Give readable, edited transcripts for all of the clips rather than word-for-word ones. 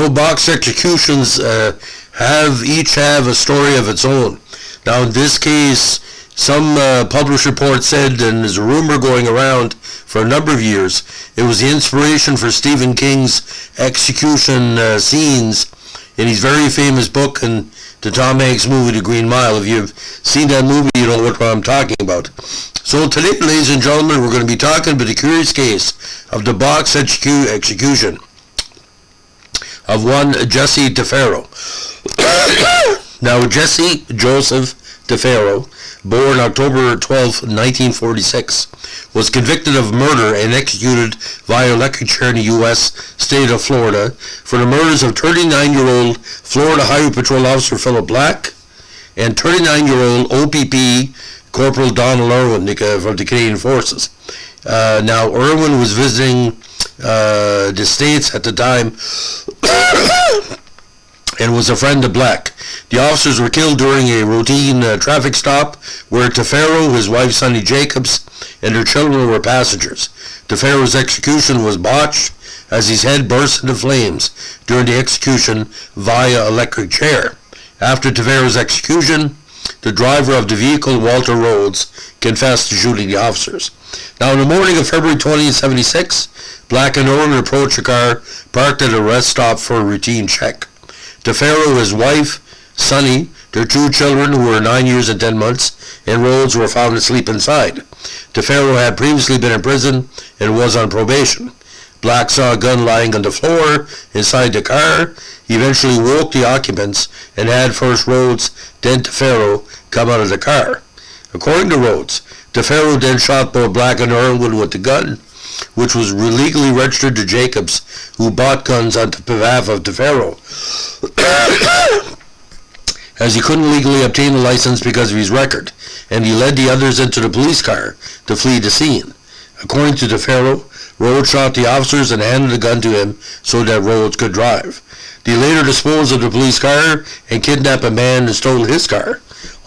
box executions each have a story of its own. Now, in this case, some published report said, and there's a rumor going around for a number of years, it was the inspiration for Stephen King's execution scenes in his very famous book and the Tom Hanks movie, The Green Mile. If you've seen that movie, you know what I'm talking about. So today, ladies and gentlemen, we're going to be talking about the curious case of the box execution of one Jesse Tafero. Now, Jesse Joseph Tafero, born October 12, 1946, was convicted of murder and executed via electric chair in the U.S. state of Florida for the murders of 39-year-old Florida Highway Patrol Officer Philip Black and 39-year-old OPP Corporal Donald Irwin from the Canadian Forces. Now, Irwin was visiting the States at the time and was a friend of Black. The officers were killed during a routine traffic stop where Tafero, his wife Sonny Jacobs, and their children were passengers. Tafero's execution was botched as his head burst into flames during the execution via electric chair. After Tafero's execution, the driver of the vehicle, Walter Rhodes, confessed to shooting the officers. Now, in the morning of February 20, 1976, Black and Irwin approached a car parked at a rest stop for a routine check. Tafero, his wife, Sonny, their two children, who were 9 years and 10 months, and Rhodes were found asleep inside. Tafero had previously been in prison and was on probation. Black saw a gun lying on the floor inside the car. He eventually woke the occupants and had first Rhodes, then Tafero, come out of the car. According to Rhodes, Tafero then shot both Black and Irwin with the gun, which was legally registered to Jacobs, who bought guns on behalf of Tafero, as he couldn't legally obtain a license because of his record, and he led the others into the police car to flee the scene. According to Tafero, Rhodes shot the officers and handed the gun to him so that Rhodes could drive. They later disposed of the police car and kidnapped a man and stole his car.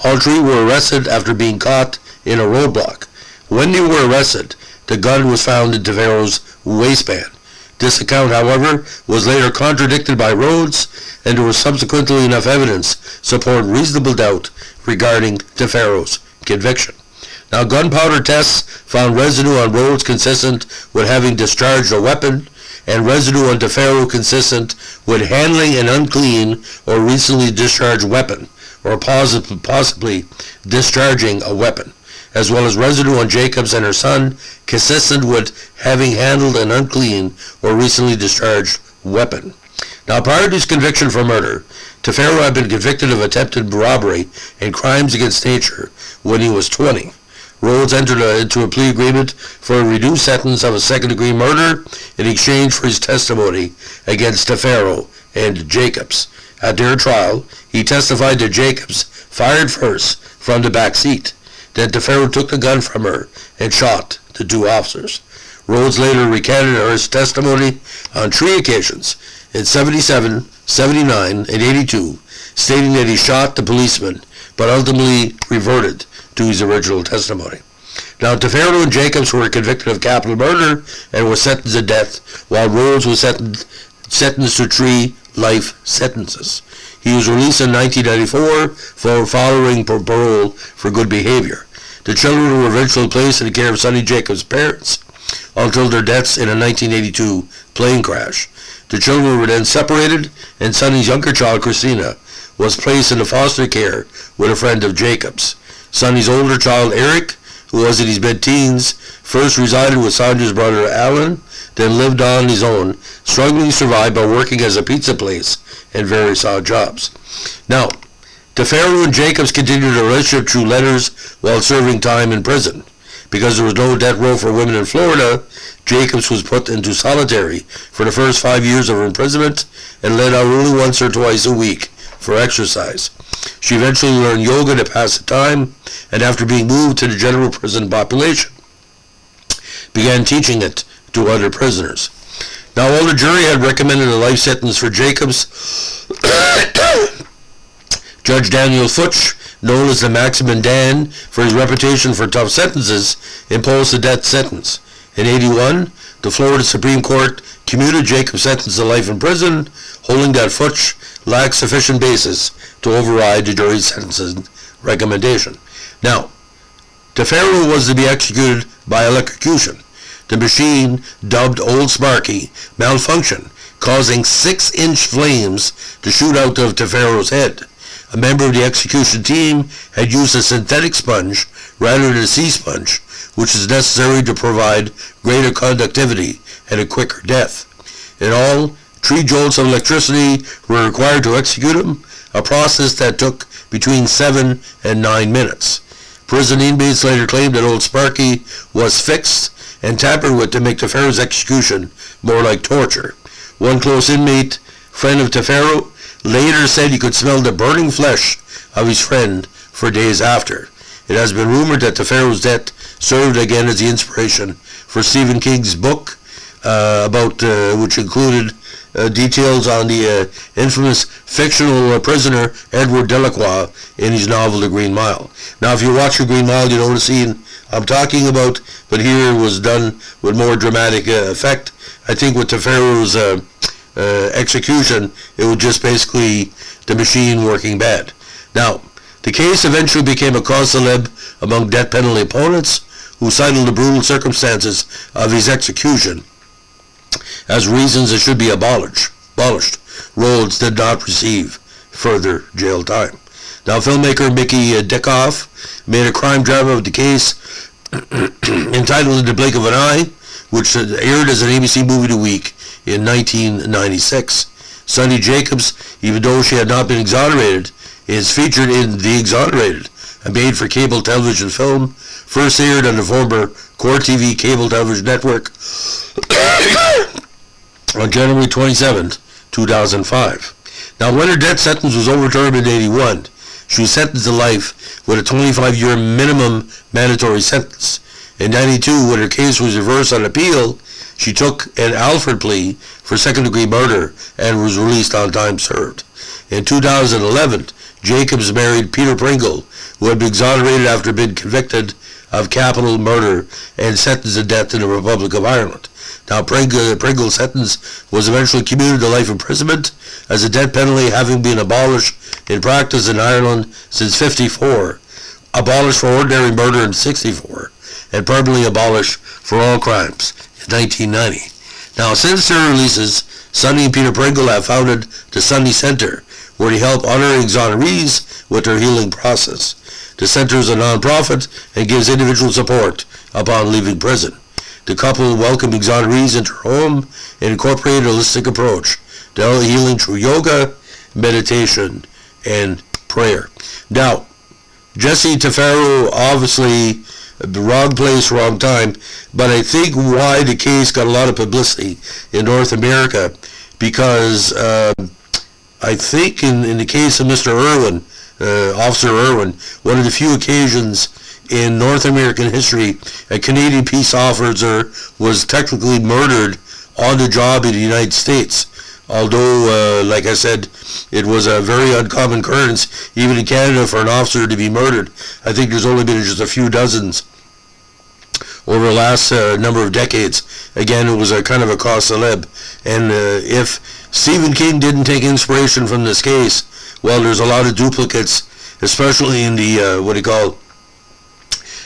All three were arrested after being caught in a roadblock. When they were arrested, the gun was found in Tafero's waistband. This account, however, was later contradicted by Rhodes, and there was subsequently enough evidence to support reasonable doubt regarding Tafero's conviction. Now, gunpowder tests found residue on Rhodes consistent with having discharged a weapon, and residue on Tafero consistent with handling an unclean or recently discharged weapon, or possibly discharging a weapon, as well as residue on Jacobs and her son, consistent with having handled an unclean or recently discharged weapon. Now, prior to his conviction for murder, Tafero had been convicted of attempted robbery and crimes against nature when he was 20. Rhodes entered into a plea agreement for a reduced sentence of a second-degree murder in exchange for his testimony against Tafero and Jacobs. At their trial, he testified that Jacobs fired first from the back seat. Then Tafero took the gun from her and shot the two officers. Rhodes later recanted her testimony on 3 occasions, in 77, 79, and 82, stating that he shot the policeman, but ultimately reverted to his original testimony. Now, Tafero and Jacobs were convicted of capital murder and were sentenced to death, while Rhodes was sentenced to 3 life sentences. He was released in 1994 for following parole for good behavior. The children were eventually placed in the care of Sonny Jacobs' parents until their deaths in a 1982 plane crash. The children were then separated, and Sonny's younger child, Christina, was placed in foster care with a friend of Jacobs. Sonny's older child, Eric, who was in his mid-teens, first resided with Sandra's brother, Alan, then lived on his own, struggling to survive by working as a pizza place and various odd jobs. Now, Tafero and Jacobs continued a relationship through letters while serving time in prison. Because there was no death row for women in Florida, Jacobs was put into solitary for the first 5 years of her imprisonment and let out only once or twice a week for exercise. She eventually learned yoga to pass the time, and after being moved to the general prison population, began teaching it to other prisoners. Now, while the jury had recommended a life sentence for Jacobs, Judge Daniel Futch, known as the Maximum Dan for his reputation for tough sentences, imposed a death sentence. In 81, The Florida Supreme Court commuted Jacob's sentence to life in prison, holding that Futch lacked sufficient basis to override the jury's sentencing recommendation. Now, Tafero was to be executed by electrocution. The machine, dubbed Old Sparky, malfunctioned, causing 6-inch flames to shoot out of Tafero's head. A member of the execution team had used a synthetic sponge rather than a sea sponge, which is necessary to provide greater conductivity and a quicker death. In all, 3 joules of electricity were required to execute him, a process that took between 7 and 9 minutes. Prison inmates later claimed that Old Sparky was fixed and tampered with to make Tafero's execution more like torture. One close inmate, friend of Tafero, later said he could smell the burning flesh of his friend for days after. It has been rumored that Tafero's death served again as the inspiration for Stephen King's book, which included details on the infamous fictional prisoner Edward Delacroix in his novel The Green Mile. Now, if you watch The Green Mile, you know the scene I'm talking about, but here it was done with more dramatic effect. I think with Tafero's execution, it was just basically the machine working bad. Now, the case eventually became a cause célèbre among death penalty opponents who cited the brutal circumstances of his execution as reasons it should be abolished. Rhodes did not receive further jail time. Now, filmmaker Mickey Dickoff made a crime drama of the case entitled The Blink of an Eye, which aired as an ABC movie of the week in 1996. Sunny Jacobs, even though she had not been exonerated, is featured in The Exonerated, a made-for-cable television film, first aired on the former Core TV cable television network on January 27, 2005. Now, when her death sentence was overturned in 1981, she was sentenced to life with a 25-year minimum mandatory sentence. In 1992, when her case was reversed on appeal, she took an Alford plea for second-degree murder and was released on time served. In 2011, Jacobs married Peter Pringle, who had been exonerated after being convicted of capital murder and sentenced to death in the Republic of Ireland. Now, Pringle's sentence was eventually commuted to life imprisonment, as the death penalty having been abolished in practice in Ireland since '54, abolished for ordinary murder in '64, and permanently abolished for all crimes in 1990. Now, since their releases, Sunny and Peter Pringle have founded the Sunny Center, where they help honorary exonerees with their healing process. The center is a non-profit and gives individual support upon leaving prison. The couple welcomed exonerees into their home and incorporated a holistic approach to healing through yoga, meditation, and prayer. Now, Jesse Tafero, obviously, wrong place, wrong time, but I think why the case got a lot of publicity in North America, because I think in the case of Mr. Irwin, Officer Irwin, one of the few occasions in North American history a Canadian peace officer was technically murdered on the job in the United States. Although, like I said, it was a very uncommon occurrence, even in Canada, for an officer to be murdered. I think there's only been just a few dozens over the last number of decades. Again, it was a kind of a cause célèbre. And if Stephen King didn't take inspiration from this case, well, there's a lot of duplicates, especially in the,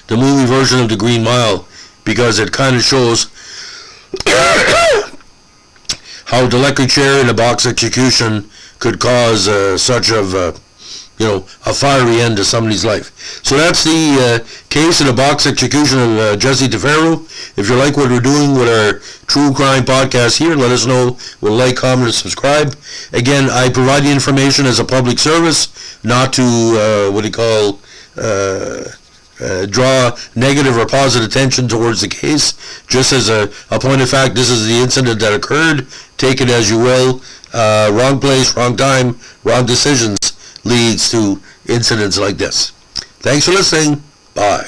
the movie version of The Green Mile, because it kind of shows how the electric chair in a box execution could cause such of, a fiery end to somebody's life. So that's the case of the box execution of Jesse Tafero. If you like what we're doing with our true crime podcast here, let us know. We'll like, comment, and subscribe. Again, I provide the information as a public service, not to, draw negative or positive attention towards the case. Just as a point of fact, this is the incident that occurred. Take it as you will. Wrong place, wrong time, wrong decisions leads to incidents like this. Thanks for listening. Bye.